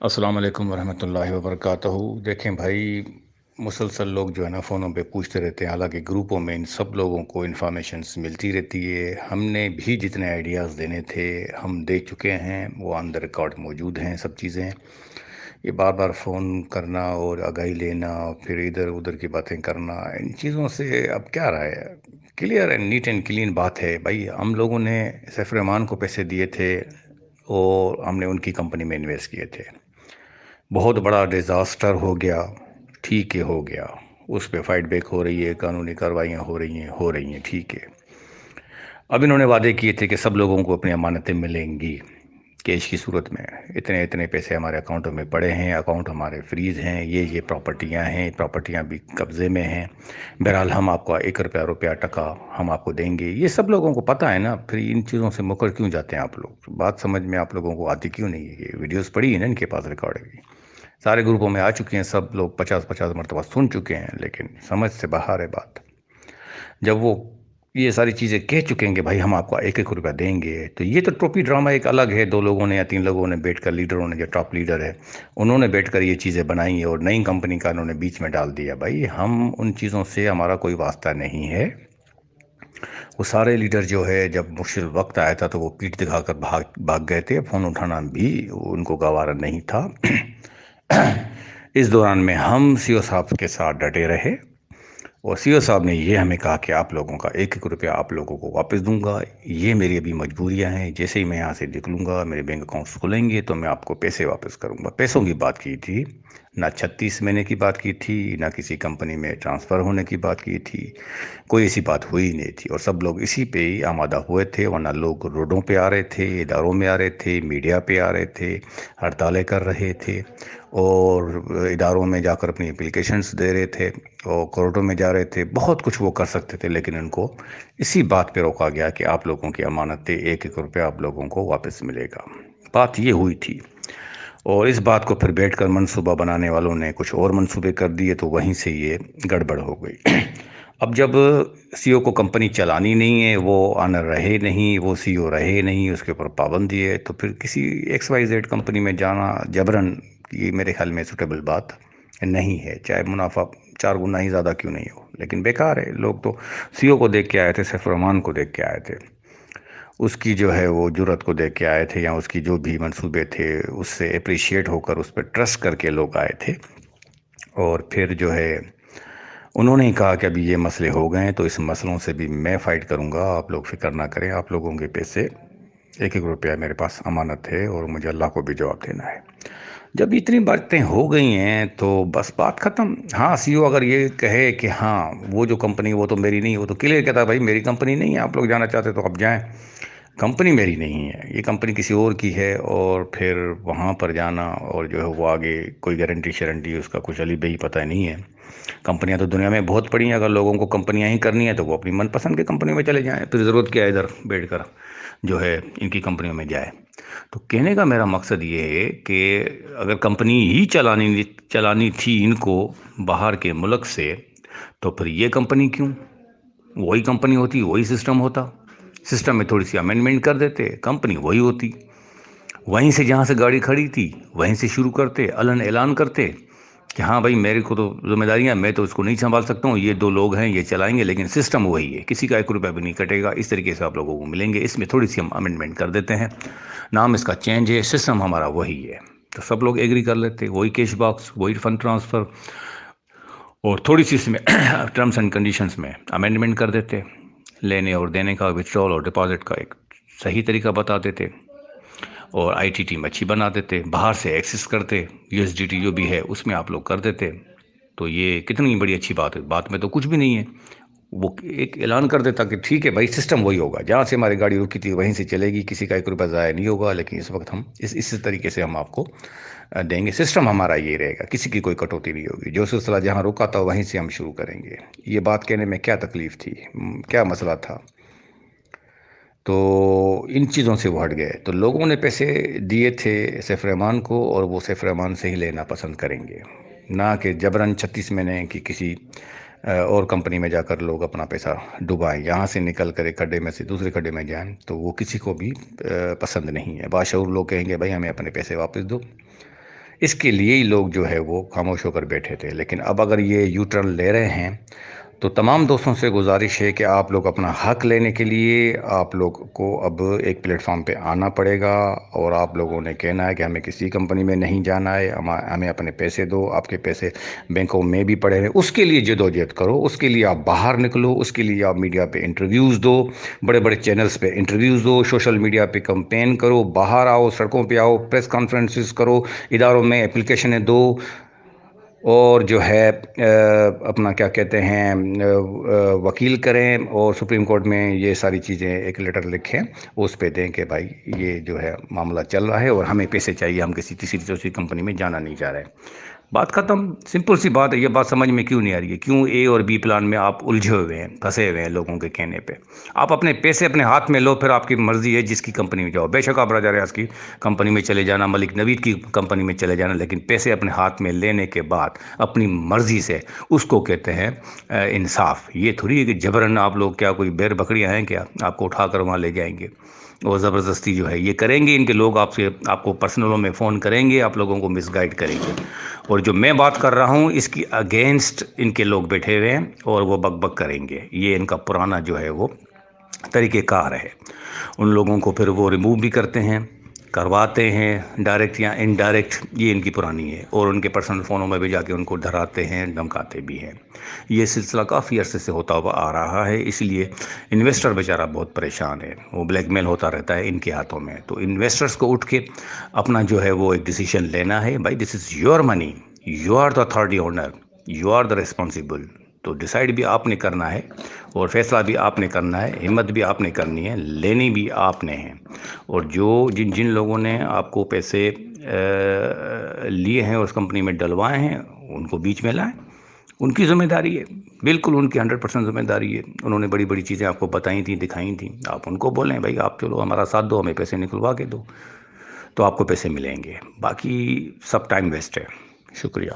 السلام علیکم ورحمۃ اللہ وبرکاتہ۔ دیکھیں بھائی، مسلسل لوگ جو ہے نا فونوں پہ پوچھتے رہتے ہیں، حالانکہ گروپوں میں ان سب لوگوں کو انفارمیشنز ملتی رہتی ہے۔ ہم نے بھی جتنے آئیڈیاز دینے تھے ہم دے چکے ہیں، وہ آن دا ریکارڈ موجود ہیں سب چیزیں۔ یہ بار بار فون کرنا اور آگاہی لینا، پھر ادھر ادھر کی باتیں کرنا، ان چیزوں سے اب کیا رہا ہے؟ Clear and neat and clean بات ہے بھائی، ہم لوگوں نے سیف الرحمان کو پیسے دیے تھے اور ہم نے ان کی کمپنی میں انویسٹ کیے تھے۔ بہت بڑا ڈیزاسٹر ہو گیا، ٹھیک ہے ہو گیا، اس پہ فائٹ بیک ہو رہی ہے، قانونی کارروائیاں ہو رہی ہیں ٹھیک ہے۔ اب انہوں نے وعدے کیے تھے کہ سب لوگوں کو اپنی امانتیں ملیں گی کیش کی صورت میں، اتنے اتنے پیسے ہمارے اکاؤنٹوں میں پڑے ہیں، اکاؤنٹ ہمارے فریز ہیں، یہ پراپرٹیاں ہیں، پراپرٹیاں بھی قبضے میں ہیں، بہرحال ہم آپ کو 1 روپیہ ٹکا ہم آپ کو دیں گے۔ یہ سب لوگوں کو پتہ ہے نا، پھر ان چیزوں سے مکر کیوں جاتے ہیں آپ لوگ؟ بات سمجھ میں آپ لوگوں کو آتی کیوں نہیں ہے؟ یہ ویڈیوز پڑی ہیں نا ان کے پاس ریکارڈ کی، سارے گروپوں میں آ چکی ہیں، سب لوگ 50 50 مرتبہ سن چکے ہیں، لیکن سمجھ سے باہر ہے بات۔ جب وہ یہ ساری چیزیں کہہ چکیں گے بھائی ہم آپ کو 1 1 روپیہ دیں گے، تو یہ تو ٹوپی ڈرامہ ایک الگ ہے۔ 2 لوگوں نے یا 3 لوگوں نے بیٹھ کر، لیڈروں نے، جو ٹاپ لیڈر ہے انہوں نے بیٹھ کر یہ چیزیں بنائی اور نئی کمپنی کا انہوں نے بیچ میں ڈال دیا۔ بھائی ہم ان چیزوں سے ہمارا کوئی واسطہ نہیں ہے۔ وہ سارے لیڈر جو ہے جب مشکل وقت آیا تھا تو وہ پیٹھ دکھا کر بھاگ گئے تھے، فون اٹھانا بھی ان کو گوارا نہیں تھا۔ اس دوران میں ہم سی او صاحب کے ساتھ ڈٹے رہے، اور سی او صاحب نے یہ ہمیں کہا کہ آپ لوگوں کا 1 1 روپیہ آپ لوگوں کو واپس دوں گا، یہ میری ابھی مجبوریاں ہیں، جیسے ہی میں یہاں سے نکلوں گا میرے بینک اکاؤنٹس کھلیں گے تو میں آپ کو پیسے واپس کروں گا۔ پیسوں کی بات کی تھی، نہ 36 مہینے کی بات کی تھی، نہ کسی کمپنی میں ٹرانسفر ہونے کی بات کی تھی، کوئی ایسی بات ہوئی نہیں تھی، اور سب لوگ اسی پہ ہی آمادہ ہوئے تھے۔ ورنہ لوگ روڈوں پہ آ رہے تھے، اداروں میں آ رہے تھے، میڈیا پہ آ رہے تھے، ہڑتالیں کر رہے تھے، اور اداروں میں جا کر اپنی اپلیکیشنز دے رہے تھے، اور کورٹوں میں جا رہے تھے، بہت کچھ وہ کر سکتے تھے، لیکن ان کو اسی بات پہ روکا گیا کہ آپ لوگوں کی امانتیں 1 1 روپیہ آپ لوگوں کو واپس ملے گا۔ بات یہ ہوئی تھی، اور اس بات کو پھر بیٹھ کر منصوبہ بنانے والوں نے کچھ اور منصوبے کر دیے، تو وہیں سے یہ گڑبڑ ہو گئی۔ اب جب سی او کو کمپنی چلانی نہیں ہے، وہ آنر رہے نہیں، وہ سی او رہے نہیں، اس کے اوپر پابندی ہے، تو پھر کسی ایکس وائی زیڈ کمپنی میں جانا جبراً یہ میرے خیال میں سوٹیبل بات نہیں ہے، چاہے منافع 4 گنا ہی زیادہ کیوں نہیں ہو، لیکن بیکار ہے۔ لوگ تو سی او کو دیکھ کے آئے تھے، سیف الرحمان کو دیکھ کے آئے تھے، اس کی جو ہے وہ جرت کو دیکھ کے آئے تھے، یا اس کی جو بھی منصوبے تھے اس سے اپریشیٹ ہو کر اس پہ ٹرسٹ کر کے لوگ آئے تھے۔ اور پھر جو ہے انہوں نے کہا کہ ابھی یہ مسئلے ہو گئے ہیں تو اس مسئلوں سے بھی میں فائٹ کروں گا، آپ لوگ فکر نہ کریں، آپ لوگوں کے پیسے 1 1 روپیہ میرے پاس امانت ہے، اور مجھے اللہ کو بھی جواب دینا ہے۔ جب اتنی باتیں ہو گئی ہیں تو بس بات ختم۔ ہاں سی او اگر یہ کہے کہ ہاں وہ جو کمپنی وہ تو میری نہیں، وہ تو کلیئر کہتا ہے بھائی میری کمپنی نہیں ہے، آپ لوگ جانا چاہتے تو اب جائیں، کمپنی میری نہیں ہے، یہ کمپنی کسی اور کی ہے، اور پھر وہاں پر جانا اور جو ہے وہ آگے کوئی گارنٹی شارنٹی اس کا کچھ علی بھائی پتہ نہیں ہے۔ کمپنیاں تو دنیا میں بہت پڑی ہیں، اگر لوگوں کو کمپنیاں ہی کرنی ہیں تو وہ اپنی من پسند کی کمپنیوں میں چلے جائیں، پھر ضرورت کیا ہے ادھر بیٹھ کر جو ہے ان کی کمپنیوں میں جائے۔ تو کہنے کا میرا مقصد یہ ہے کہ اگر کمپنی ہی چلانی تھی ان کو باہر کے ملک سے، تو پھر یہ کمپنی کیوں؟ وہی کمپنی ہوتی، وہی سسٹم ہوتا، سسٹم میں تھوڑی سی امینڈمنٹ کر دیتے، کمپنی وہی ہوتی، وہیں سے جہاں سے گاڑی کھڑی تھی وہیں سے شروع کرتے، اعلان کرتے کہ ہاں بھائی میرے کو تو ذمہ داریاں، میں تو اس کو نہیں سنبھال سکتا ہوں، یہ 2 لوگ ہیں یہ چلائیں گے، لیکن سسٹم وہی ہے، کسی کا 1 روپیہ بھی نہیں کٹے گا، اس طریقے سے آپ لوگوں کو ملیں گے، اس میں تھوڑی سی ہم امینڈمنٹ کر دیتے ہیں، نام اس کا چینج ہے، سسٹم ہمارا وہی ہے۔ تو سب لوگ ایگری کر لیتے، وہی کیش باکس، وہی فنڈ ٹرانسفر، اور تھوڑی سی اس میں ٹرمز اینڈ کنڈیشنز میں امینڈمنٹ کر دیتے، لینے اور دینے کا، وتھڈرال اور ڈپازٹ کا ایک صحیح طریقہ بتا دیتے، اور آئی ٹی ٹیم اچھی بنا دیتے، باہر سے ایکسس کرتے، یو ایس ڈی ٹی جو بھی ہے اس میں آپ لوگ کر دیتے، تو یہ کتنی بڑی اچھی بات ہے، بات میں تو کچھ بھی نہیں ہے۔ وہ ایک اعلان کر دیتا کہ ٹھیک ہے بھائی سسٹم وہی ہوگا، جہاں سے ہماری گاڑی رکی تھی وہیں سے چلے گی، کسی کا 1 روپیہ ضائع نہیں ہوگا، لیکن اس وقت ہم اس طریقے سے ہم آپ کو دیں گے، سسٹم ہمارا یہ رہے گا، کسی کی کوئی کٹوتی نہیں ہوگی، جو سلسلہ جہاں رکا تھا وہیں سے ہم شروع کریں گے۔ یہ بات کہنے میں کیا تکلیف تھی، کیا مسئلہ تھا؟ تو ان چیزوں سے وہ ہٹ گئے، تو لوگوں نے پیسے دیے تھے سیف الرحمان کو، اور وہ سیف الرحمان سے ہی لینا پسند کریں گے، نہ کہ جبراً 36 مہینے کی کسی اور کمپنی میں جا کر لوگ اپنا پیسہ ڈبائیں، یہاں سے نکل کر ایک کھڈے میں سے دوسرے کھڈے میں جائیں، تو وہ کسی کو بھی پسند نہیں ہے۔ باشعور لوگ کہیں گے بھائی ہمیں اپنے پیسے واپس دو، اس کے لیے ہی لوگ جو ہے وہ خاموش ہو کر بیٹھے تھے. لیکن اب اگر یہ یو ٹرن لے رہے ہیں تو تمام دوستوں سے گزارش ہے کہ آپ لوگ اپنا حق لینے کے لیے آپ لوگ کو اب ایک پلیٹ فارم پہ آنا پڑے گا، اور آپ لوگوں نے کہنا ہے کہ ہمیں کسی کمپنی میں نہیں جانا ہے، ہمیں اپنے پیسے دو. آپ کے پیسے بینکوں میں بھی پڑے ہیں، اس کے لیے جدوجہد کرو، اس کے لیے آپ باہر نکلو، اس کے لیے آپ میڈیا پہ انٹرویوز دو، بڑے بڑے چینلز پہ انٹرویوز دو، سوشل میڈیا پہ کمپین کرو، باہر آؤ، سڑکوں پہ آؤ، پریس کانفرنسز کرو، اداروں میں اپلیکیشنیں دو، اور جو ہے اپنا کیا کہتے ہیں وکیل کریں، اور سپریم کورٹ میں یہ ساری چیزیں ایک لیٹر لکھیں، اس پہ دیں کہ بھائی یہ جو ہے معاملہ چل رہا ہے اور ہمیں پیسے چاہیے، ہم کسی تیسری چوتھی کمپنی میں جانا نہیں چاہ رہے. بات ختم. سمپل سی بات ہے. یہ بات سمجھ میں کیوں نہیں آ رہی ہے؟ کیوں اے اور بی پلان میں آپ الجھے ہوئے ہیں، پھنسے ہوئے ہیں لوگوں کے کہنے پہ؟ آپ اپنے پیسے اپنے ہاتھ میں لو، پھر آپ کی مرضی ہے جس کی کمپنی میں جاؤ. بے شک آپ راجہ ریاض کی کمپنی میں چلے جانا، ملک نوید کی کمپنی میں چلے جانا، لیکن پیسے اپنے ہاتھ میں لینے کے بعد اپنی مرضی سے، اس کو کہتے ہیں انصاف. یہ تھوڑی ہے کہ جبرن آپ لوگ کیا کوئی بیر بکریاں ہیں کیا آپ کو اٹھا کر وہاں لے جائیں گے اور زبردستی جو ہے یہ کریں گے. ان کے لوگ آپ کو پرسنلوں میں فون کریں گے، آپ لوگوں کو مس گائیڈ کریں گے. اور جو میں بات کر رہا ہوں اس کی اگینسٹ ان کے لوگ بیٹھے ہوئے ہیں اور وہ بک بک کریں گے. یہ ان کا پرانا جو ہے وہ طریقہ کار ہے. ان لوگوں کو پھر وہ ریموو بھی کرتے ہیں، کرواتے ہیں ڈائریکٹ یا انڈائریکٹ. یہ ان کی پرانی ہے، اور ان کے پرسنل فونوں میں بھی جا کے ان کو ڈراتے ہیں، دھمکاتے بھی ہیں. یہ سلسلہ کافی عرصے سے ہوتا ہوا آ رہا ہے. اس لیے انویسٹر بیچارہ بہت پریشان ہے، وہ بلیک میل ہوتا رہتا ہے ان کے ہاتھوں میں. تو انویسٹرز کو اٹھ کے اپنا جو ہے وہ ایک ڈیسیشن لینا ہے. بھائی this is your money, you are the authority owner, you are the responsible. تو ڈیسائیڈ بھی آپ نے کرنا ہے، اور فیصلہ بھی آپ نے کرنا ہے، ہمت بھی آپ نے کرنی ہے، لینی بھی آپ نے ہے. اور جن لوگوں نے آپ کو پیسے لیے ہیں، اس کمپنی میں ڈلوائے ہیں، ان کو بیچ میں لائیں. ان کی ذمہ داری ہے، بالکل ان کی 100% ذمہ داری ہے. انہوں نے بڑی بڑی چیزیں آپ کو بتائی تھیں، دکھائی تھیں. آپ ان کو بولیں بھائی آپ چلو ہمارا ساتھ دو، ہمیں پیسے نکلوا کے دو، تو آپ کو پیسے ملیں گے. باقی سب ٹائم ویسٹ ہے. شکریہ.